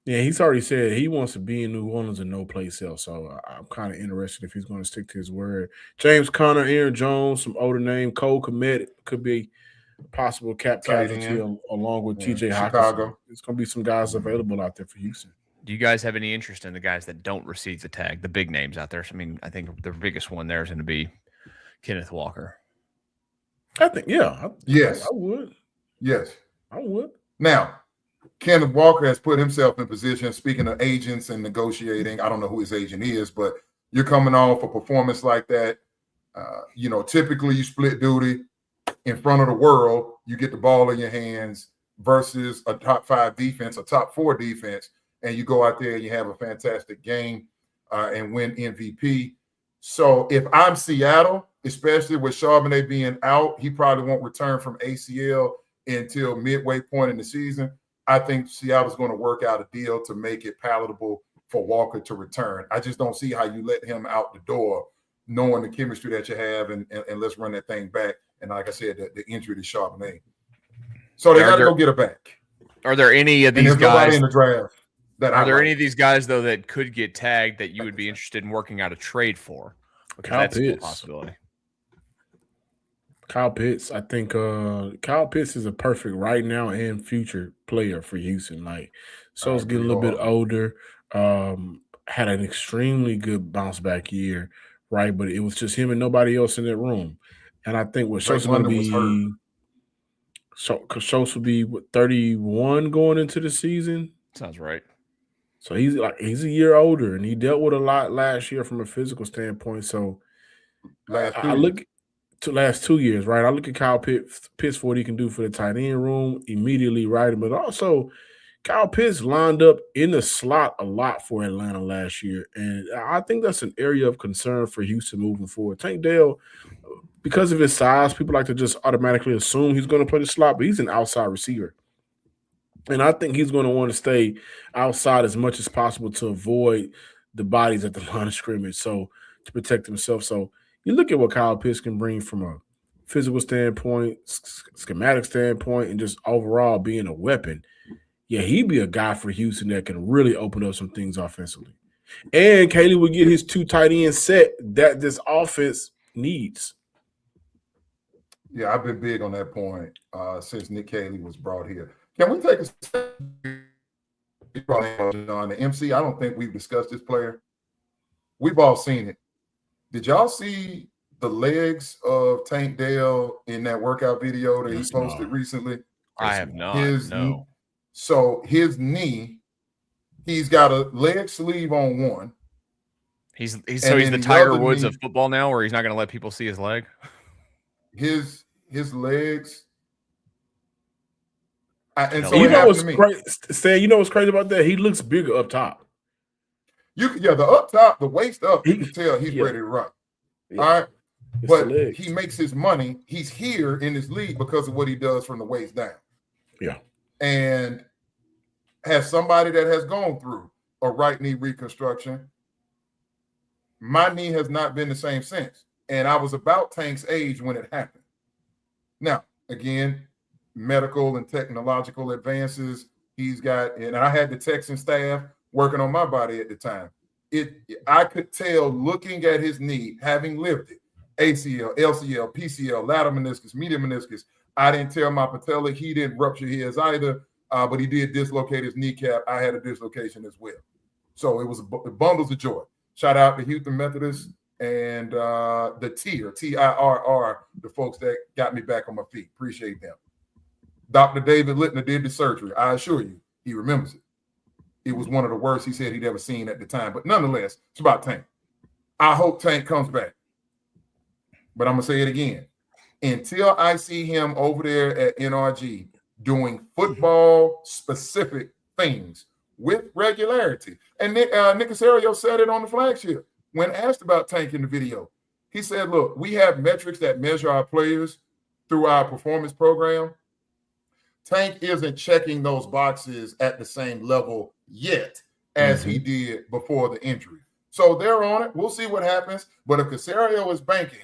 he's already said he wants to be in New Orleans and no place else. So I'm kind of interested if he's going to stick to his word. James Conner, Aaron Jones, some older name. Cole Kmet could be a possible cap casualty along with TJ Hockenson. There's going to be some guys available out there for Houston. Do you guys have any interest in the guys that don't receive the tag, the big names out there? I mean, I think the biggest one there is going to be Kenneth Walker. I think, yes. I would. Yes. I would. Now, Kenneth Walker has put himself in position, speaking of agents and negotiating. I don't know who his agent is, but you're coming off a performance like that. Typically you split duty in front of the world. You get the ball in your hands versus a top 5 defense, a top 4 defense, and you go out there and you have a fantastic game and win MVP. So if I'm Seattle, especially with Charbonnet being out, he probably won't return from ACL until midway point in the season. I think Seattle's going to work out a deal to make it palatable for Walker to return. I just don't see how you let him out the door, knowing the chemistry that you have, and let's run that thing back. And like I said, the injury to Charbonnet. So they got to go get it back. Are there any of these guys in the draft? Are there any of these guys, though, that could get tagged that you would be interested in working out a trade for? That's a possibility. Kyle Pitts, I think Kyle Pitts is a perfect right now and future player for Houston. Like, so it's getting a little bit older. had an extremely good bounce back year, right? But it was just him and nobody else in that room. And I think what Schultz going to be, Schultz will be 31 going into the season. Sounds right. So he's a year older, and he dealt with a lot last year from a physical standpoint. So I look to last 2 years, right? I look at Kyle Pitts for what he can do for the tight end room immediately, right? But also Kyle Pitts lined up in the slot a lot for Atlanta last year, and I think that's an area of concern for Houston moving forward. Tank Dell, because of his size, people like to just automatically assume he's going to play the slot, but he's an outside receiver. And I think he's going to want to stay outside as much as possible to avoid the bodies at the line of scrimmage, so to protect himself. So you look at what Kyle Pitts can bring from a physical standpoint, schematic standpoint, and just overall being a weapon. Yeah, he'd be a guy for Houston that can really open up some things offensively. And Caley would get his 2 tight end set that this offense needs. Yeah, I've been big on that point since Nick Caley was brought here. Can we take a step on the MC? I don't think we've discussed this player. We've all seen it. Did y'all see the legs of Tank Dell in that workout video that he posted recently? I have not. No. So his knee, he's got a leg sleeve on one. He's the Tiger Woods of football now, where he's not going to let people see his leg. His legs. And so you know what's crazy? Stan, you know what's crazy about that? He looks bigger up top. The up top, the waist up, you can tell he's ready to run. Yeah. All right. But he makes his money. He's here in this league because of what he does from the waist down. Yeah. And as somebody that has gone through a right knee reconstruction, my knee has not been the same since. And I was about Tank's age when it happened. Now, again, medical and technological advances he's got, and I had the Texan staff working on my body at the time. I could tell looking at his knee, having lived it, ACL, LCL, PCL, lateral meniscus, medial meniscus. I didn't tear my patella. He didn't rupture his either, but he did dislocate his kneecap. I had a dislocation as well. So it was bundles of joy. Shout out to Houston Methodist and the TIRR, the folks that got me back on my feet. Appreciate them. Dr. David Littner did the surgery. I assure you, he remembers it. It was one of the worst he said he'd ever seen at the time. But nonetheless, it's about Tank. I hope Tank comes back. But I'm going to say it again. Until I see him over there at NRG doing football-specific things with regularity. And Nick Caserio said it on the flagship when asked about Tank in the video. He said, look, we have metrics that measure our players through our performance program. Tank isn't checking those boxes at the same level yet as he did before the injury. So they're on it. We'll see what happens. But if Caserio is banking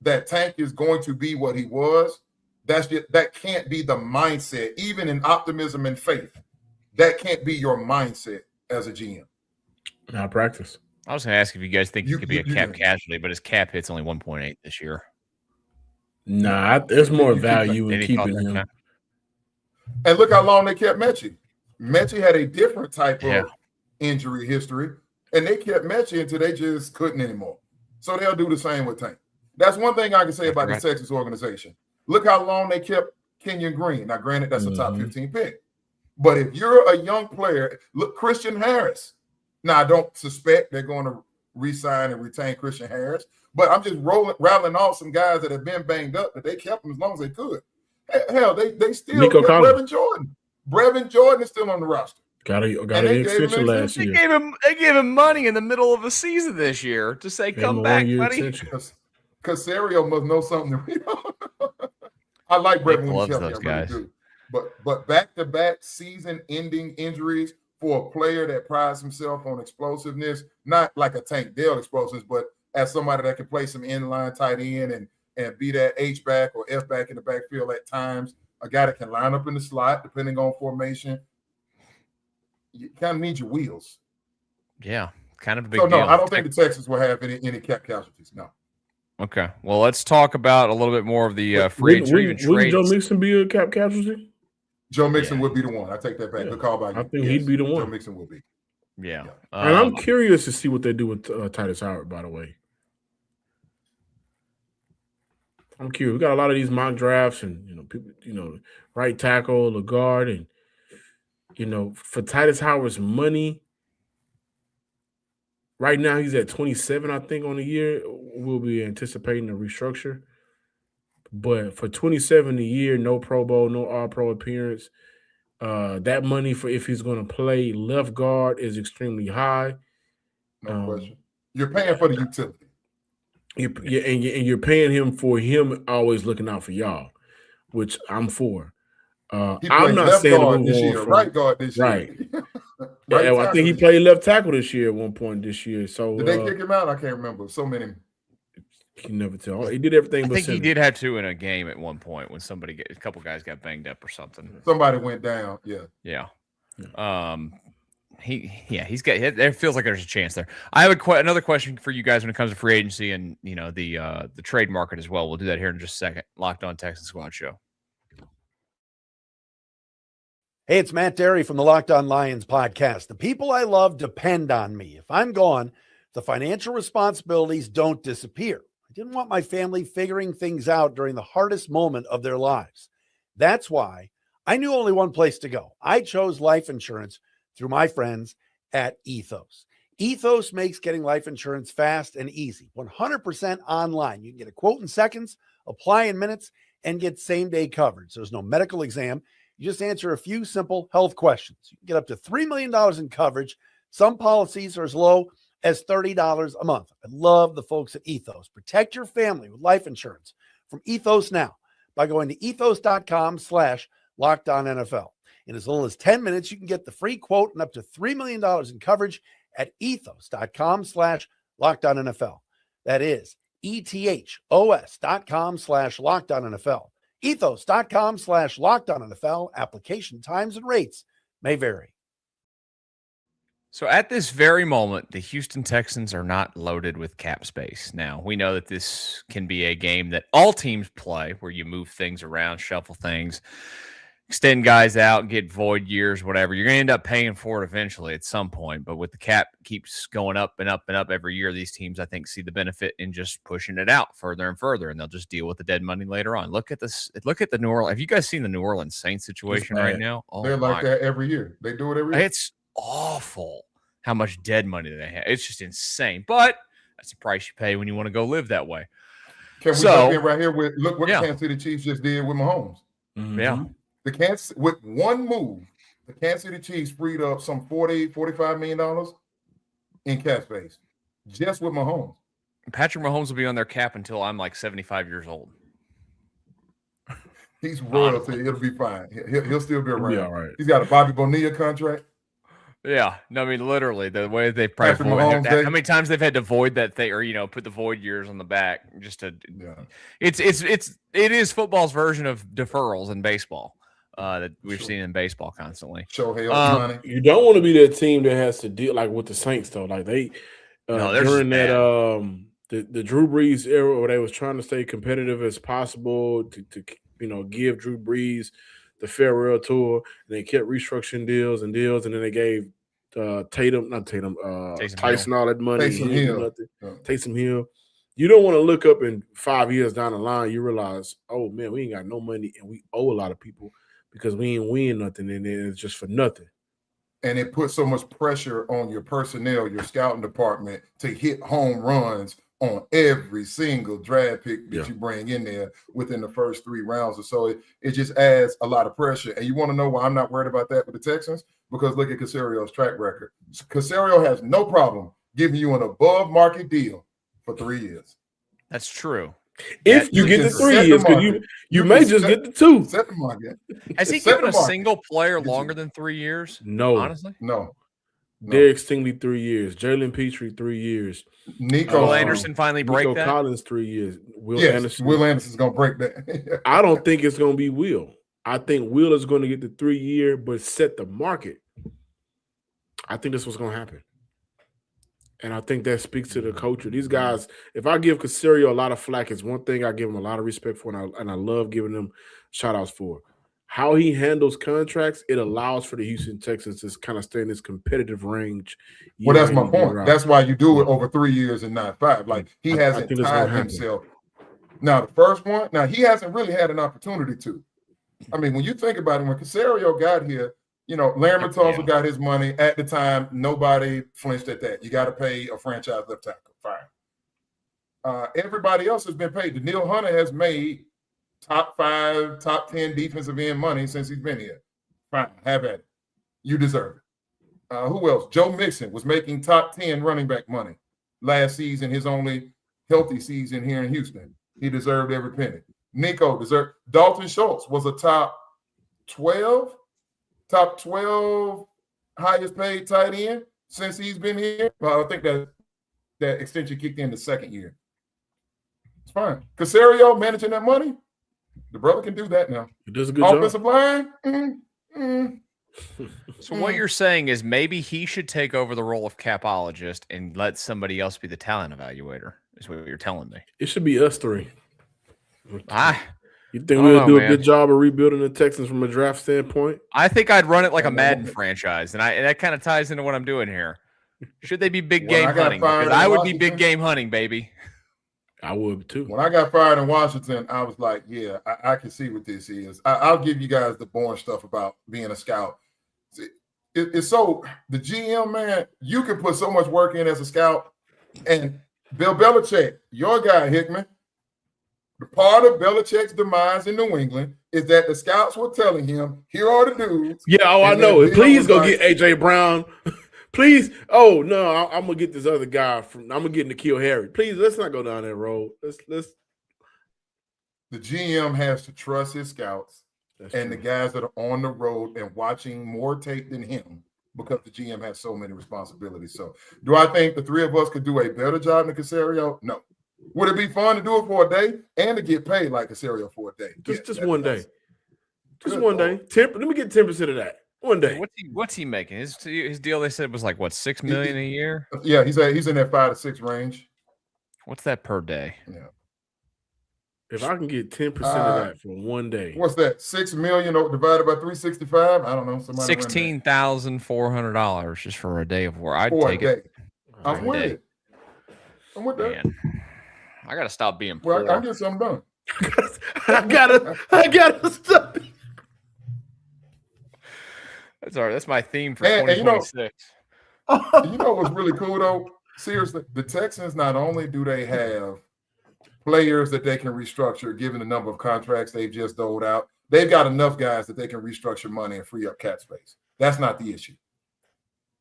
that Tank is going to be what he was, that can't be the mindset, even in optimism and faith. That can't be your mindset as a GM. Not practice. I was going to ask if you guys think he could be a cap casualty, but his cap hit's only 1.8 this year. Nah, there's more value in keeping him. And look how long they kept Mechie. Mechie had a different type of injury history, and they kept Mechie until they just couldn't anymore. So they'll do the same with Tank. That's one thing I can say about the Texas organization. Look how long they kept Kenyon Green. Now, granted, that's a top 15 pick. But if you're a young player, look, Christian Harris. Now, I don't suspect they're going to re-sign and retain Christian Harris, but I'm just rattling off some guys that have been banged up that they kept them as long as they could. Hell, they still kept Brevin Jordan. Brevin Jordan is still on the roster. Got an extension last year. They gave him money in the middle of the season this year to say, come back, buddy. Caserio must know something that we don't know. I like Brevin when he's healthy. I really do. But back-to-back season-ending injuries for a player that prides himself on explosiveness, not like a Tank Dell explosiveness, but as somebody that can play some inline tight end and be that H-back or F-back in the backfield at times, a guy that can line up in the slot depending on formation. You kind of need your wheels. Yeah, kind of a big deal. No, I don't think the Texans will have any cap casualties, no. Okay, well, let's talk about a little bit more of the free agency and trades. Would Joe Mixon be a cap casualty? Joe Mixon would be the one. I take that back. Good call by you. I think he'd be the one. Joe Mixon would be. Yeah. And I'm curious to see what they do with Titus Howard, by the way. I'm curious. We got a lot of these mock drafts and, people, right tackle, the guard, and, for Titus Howard's money, right now he's at 27, I think, on the year. We'll be anticipating a restructure. But for 27 a year, no Pro Bowl, no All-Pro appearance, that money for if he's going to play left guard is extremely high. No question. You're paying for the utility. You're paying him for him always looking out for y'all, which I'm for. I'm not left saying guard this year, right guard this year. Right. Yeah, I think he played left tackle this year at one point this year. So did they kick him out? I can't remember. So many. You can never tell. He did everything. I but think center. he did have 2 in a game at one point when a couple guys got banged up or something. Somebody went down. Yeah. He's got hit. There feels like there's a chance there. I have another question for you guys when it comes to free agency and the trade market as well. We'll do that here in just a second. Locked On Texans Squad Show. Hey, it's Matt Derry from the Locked On Lions podcast. The people I love depend on me. If I'm gone, the financial responsibilities don't disappear. I didn't want my family figuring things out during the hardest moment of their lives. That's why I knew only one place to go. I chose life insurance through my friends at Ethos. Ethos makes getting life insurance fast and easy, 100% online. You can get a quote in seconds, apply in minutes, and get same-day coverage. There's no medical exam. You just answer a few simple health questions. You can get up to $3 million in coverage. Some policies are as low as $30 a month. I love the folks at Ethos. Protect your family with life insurance from Ethos now by going to ethos.com/LockedOnNFL. In as little as 10 minutes, you can get the free quote and up to $3 million in coverage at ethos.com/LockedOnNFL. That is ethos.com/LockedOnNFL. Ethos.com/LockedOnNFL. Application times and rates may vary. So at this very moment, the Houston Texans are not loaded with cap space. Now, we know that this can be a game that all teams play where you move things around, shuffle things, extend guys out, get void years, whatever. You're going to end up paying for it eventually at some point. But with the cap keeps going up and up and up every year, these teams, I think, see the benefit in just pushing it out further and further, and they'll just deal with the dead money later on. Look at this. Look at the New Orleans. Have you guys seen the New Orleans Saints situation right now? Oh, they're like that every year. They do it every year. It's awful how much dead money they have. It's just insane. But that's the price you pay when you want to go live that way. Can we jump in right here with look what the Kansas City Chiefs just did with Mahomes? Mm-hmm. Yeah. With one move, the Kansas City Chiefs freed up some $45 million in cap space just with Mahomes. Patrick Mahomes will be on their cap until I'm like 75 years old. He's royalty. It'll be fine. He'll still be around. Be all right. He's got a Bobby Bonilla contract. Yeah, no, I mean literally the way they probably void how many times they've had to void that thing or put the void years on the back just to. Yeah. It is football's version of deferrals in baseball that we've seen in baseball constantly. Money. You don't want to be that team that has to deal like with the Saints though. Like they during that the Drew Brees era where they was trying to stay competitive as possible to give Drew Brees the farewell tour, and they kept restructuring deals, and then they gave Tyson all that money. Taysom Hill. You don't want to look up in 5 years down the line, you realize, oh man, we ain't got no money, and we owe a lot of people because we ain't win nothing, and it's just for nothing. And it puts so much pressure on your personnel, your scouting department, to hit home runs on every single draft pick that you bring in there within the first 3 rounds or so. It just adds a lot of pressure. And you want to know why I'm not worried about that with the Texans? Because look at Casario's track record. Casario has no problem giving you an above market deal for 3 years. That's true. If you get the 3 years, because you may just get the 2. Set the market. Has he given a single player longer than 3 years? No. Honestly? No. Derek Stingley 3 years. Jalen Petrie 3 years. Will Anderson finally break Nico that? Collins 3 years. Will Anderson's going to break that. I don't think it's going to be Will. I think Will is going to get the 3 year, but set the market. I think that's what's going to happen. And I think that speaks to the culture. These guys, if I give Casario a lot of flack, it's one thing I give him a lot of respect for, and I love giving them shout-outs for. how he handles contracts, it allows for the Houston Texans to kind of stay in this competitive range. Well, that's my point. That's why you do it over 3 years and not 5. Like he hasn't tied himself. Now, the first one, he hasn't really had an opportunity to. I mean, when you think about it, when Caserio got here, Larry Tunsil got his money at the time. Nobody flinched at that. You got to pay a franchise left tackle. Fine. Everybody else has been paid. Daniil Hunter has made top 5, top 10 defensive end money since he's been here. Fine. Have at it. You deserve it. Who else? Joe Mixon was making top 10 running back money last season, his only healthy season here in Houston. He deserved every penny. Nico deserved. Dalton Schultz was a top 12 highest paid tight end since he's been here. Well, I think that extension kicked in the second year. It's fine. Caserio managing that money, the brother can do that now. He does a good offensive job. Line. So what you're saying is maybe he should take over the role of capologist and let somebody else be the talent evaluator, is what you're telling me. It should be us three. You think we'll do a good job of rebuilding the Texans from a draft standpoint? I think I'd run it like a Madden franchise, and that kind of ties into what I'm doing here. Should they be big game hunting? Because I would be big game hunting, baby. I would too. When I got fired in Washington, I was like, yeah, I can see what this is. I'll give you guys the boring stuff about being a scout. It's so, the GM, man, you can put so much work in as a scout. And Bill Belichick, your guy, Hickman, the part of Belichick's demise in New England is that the scouts were telling him, here are the dudes. Yeah, I know. Please go get A.J. Brown. Please. Oh, no, I'm going to get this other guy. I'm going to get N'Keal Harry. Please, let's not go down that road. Let's. The GM has to trust his scouts and the guys that are on the road and watching more tape than him because the GM has so many responsibilities. So do I think the three of us could do a better job than Caserio? No. Would it be fun to do it for a day and to get paid like Caserio for a day? Just one day. Just one day. Let me get 10% of that. One day. What's he making? His deal, they said, was like what, $6 million a year? Yeah, he's in that 5 to 6 range. What's that per day? Yeah. If I can get 10% of that for one day, what's that? $6 million divided by 365? I don't know. $16,400 just for a day of work. I'd take it. I'm with it. I'm with that. Man, I gotta stop being poor. Well, I'll get something done. I gotta stop. That's all right. That's my theme for 2026. You know what's really cool though? Seriously, the Texans, not only do they have players that they can restructure, given the number of contracts they've just doled out, they've got enough guys that they can restructure money and free up cap space. That's not the issue.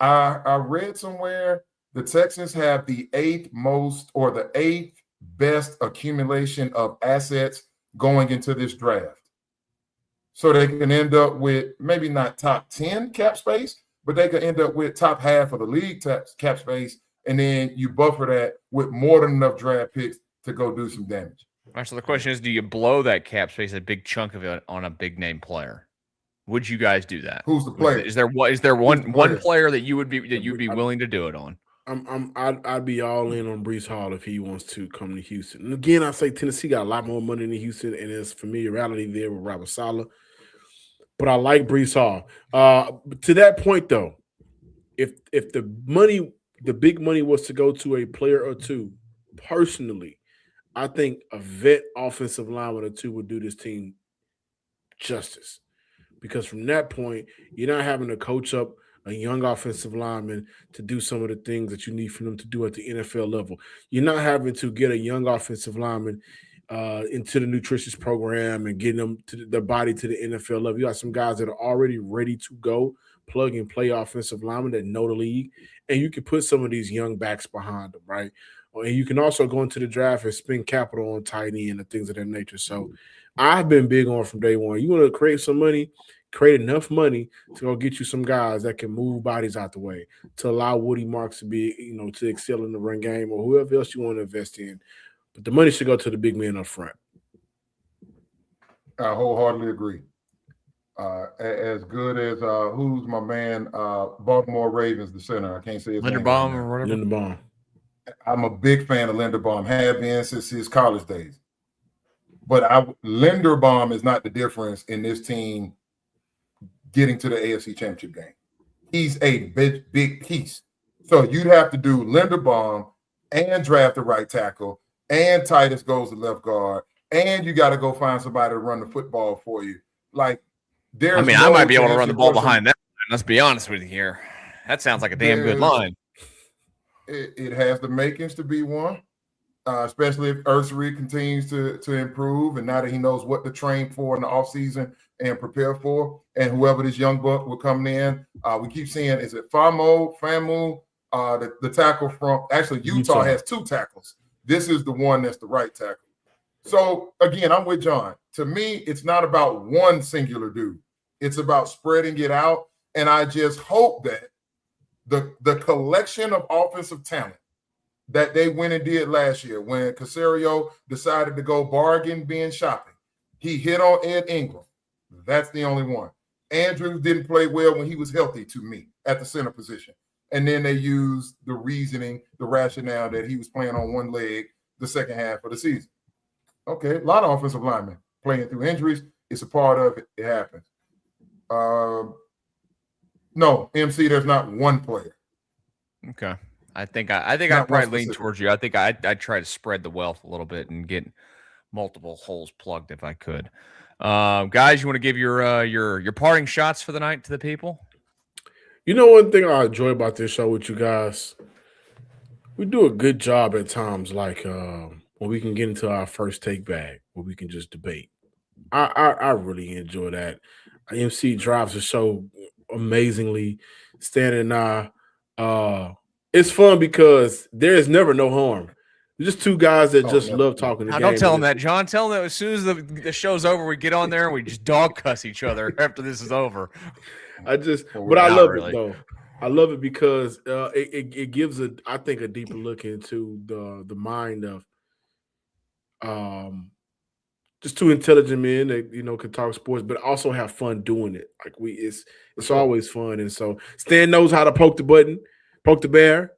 I read somewhere the Texans have the 8th best accumulation of assets going into this draft. So they can end up with maybe not top 10 cap space, but they could end up with top half of the league cap space. And then you buffer that with more than enough draft picks to go do some damage. All right, so the question is, do you blow that cap space, a big chunk of it, on a big name player? Would you guys do that? Who's the player? Is there one player that you'd be willing to do it on? I'd be all in on Breece Hall if he wants to come to Houston. And again, I say Tennessee got a lot more money than Houston, and there's familiarity there with Robert Saleh. But I like Breece Hall. To that point, though, if the big money was to go to a player or two, personally, I think a vet offensive lineman or two would do this team justice. Because from that point, you're not having to coach up a young offensive lineman to do some of the things that you need for them to do at the NFL level. You're not having to get a young offensive lineman into the nutritious program and getting them to their body to the NFL level. You got some guys that are already ready to go, plug and play offensive linemen that know the league, and you can put some of these young backs behind them, right? And you can also go into the draft and spend capital on tight end and things of that nature. So I've been big on from day one. You want to create some money, create enough money to go get you some guys that can move bodies out the way to allow Woody Marks to be, to excel in the run game or whoever else you want to invest in. But the money should go to the big man up front. I wholeheartedly agree. As good as who's my man, Baltimore Ravens, the center. I can't say his name. Linderbaum or whatever. Linderbaum. I'm a big fan of Linderbaum, have been since his college days. But Linderbaum is not the difference in this team getting to the AFC Championship game. He's a big piece. So you'd have to do Linderbaum and draft the right tackle, and Titus goes to left guard, and you got to go find somebody to run the football for you. Like, I might be able to run the ball behind that. Let's be honest with you here. That sounds like a damn good line. It has the makings to be one, especially if Ursary continues to improve, and now that he knows what to train for in the offseason and prepare for, and whoever this young buck will come in. We keep seeing, is it Famu, the tackle from, actually Utah has 2 tackles. This is the one that's the right tackle. So again, I'm with John. To me, it's not about one singular dude. It's about spreading it out. And I just hope that the collection of offensive talent that they went and did last year, when Caserio decided to go bargain bin shopping, he hit on Ed Ingram. That's the only one. Andrews didn't play well when he was healthy, to me, at the center position. And then they used the reasoning, the rationale that he was playing on one leg the second half of the season. Okay, a lot of offensive linemen playing through injuries. It's a part of it. It happens. No, MC, there's not one player. Okay. I think I probably lean towards you. I think I'd try to spread the wealth a little bit and get multiple holes plugged if I could. Guys, you want to give your parting shots for the night to the people? You know, one thing I enjoy about this show with you guys, we do a good job at times, like when we can get into our first take bag, where we can just debate. I really enjoy that. MC drives the show amazingly. Stan and I, it's fun because there is never no harm. There's just 2 guys that just love talking the game. Don't tell him that, John. Tell him that as soon as the show's over, we get on there and we just dog cuss each other after this is over. I love it though. I love it because it gives I think a deeper look into the mind of just 2 intelligent men that can talk sports, but also have fun doing it. Like it's always fun, and so Stan knows how to poke the bear.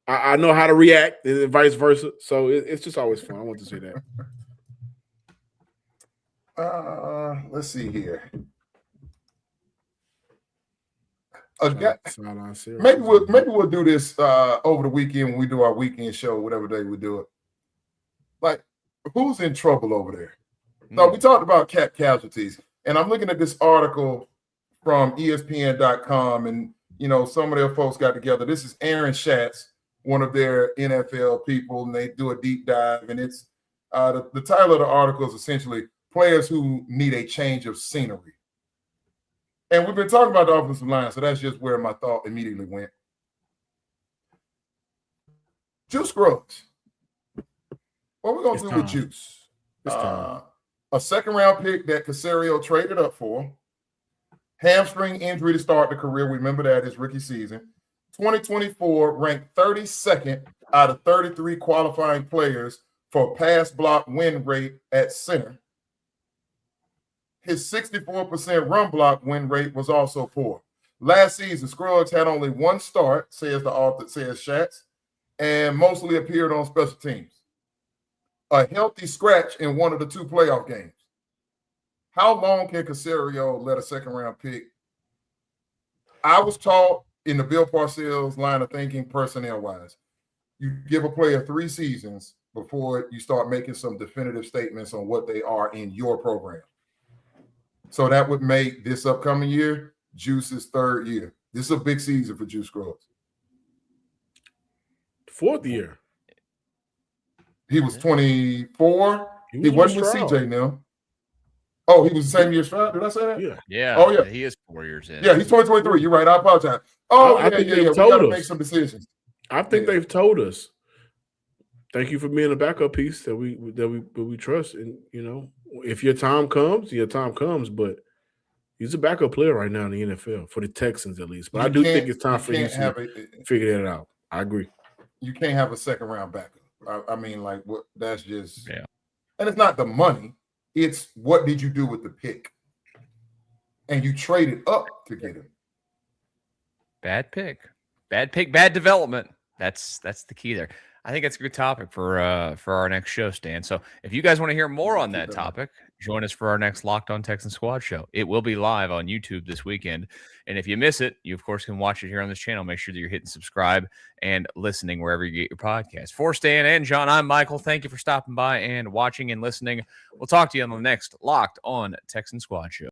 I know how to react, and vice versa. So it's just always fun. I want to say that. Let's see here. Maybe we'll do this over the weekend when we do our weekend show, whatever day we do it. Like, who's in trouble over there? No, we talked about cap casualties, and I'm looking at this article from ESPN.com, and some of their folks got together. This is Aaron Schatz, one of their NFL people, and they do a deep dive, and it's the title of the article is essentially players who need a change of scenery. And we've been talking about the offensive line, so that's just where my thought immediately went. Juice Scruggs. What we're going to do with Juice? A second-round pick that Caserio traded up for. Hamstring injury to start the career. We remember that his rookie season. 2024 ranked 32nd out of 33 qualifying players for pass block win rate at center. His 64% run block win rate was also poor. Last season, Scruggs had only 1 start, says the author, says Schatz, and mostly appeared on special teams. A healthy scratch in one of the 2 playoff games. How long can Caserio let a second-round pick? I was taught in the Bill Parcells line of thinking, personnel-wise, you give a player 3 seasons before you start making some definitive statements on what they are in your program. So that would make this upcoming year Juice's 3rd year. This is a big season for Juice Scruggs. 4th year. He was 24. He wasn't with CJ now. Oh, he was the same year as Stroud? Did I say that? Yeah. Yeah. Oh, yeah. He is 4 years in. Yeah, he's 2023. You're right. I apologize. Oh, I think We got to make some decisions. I think they've told us. Thank you for being a backup piece that we trust. And, if your time comes, your time comes. But he's a backup player right now in the NFL, for the Texans at least. But I do think it's time for you to figure that out. I agree. You can't have a second-round backup. I mean, like, what? That's just – yeah. And it's not the money. It's what did you do with the pick? And you traded up to get him. Bad pick. Bad development. That's the key there. I think that's a good topic for our next show, Stan. So if you guys want to hear more on that topic, join us for our next Locked On Texans Squad show. It will be live on YouTube this weekend. And if you miss it, you, of course, can watch it here on this channel. Make sure that you're hitting subscribe and listening wherever you get your podcast. For Stan and John, I'm Michael. Thank you for stopping by and watching and listening. We'll talk to you on the next Locked On Texans Squad show.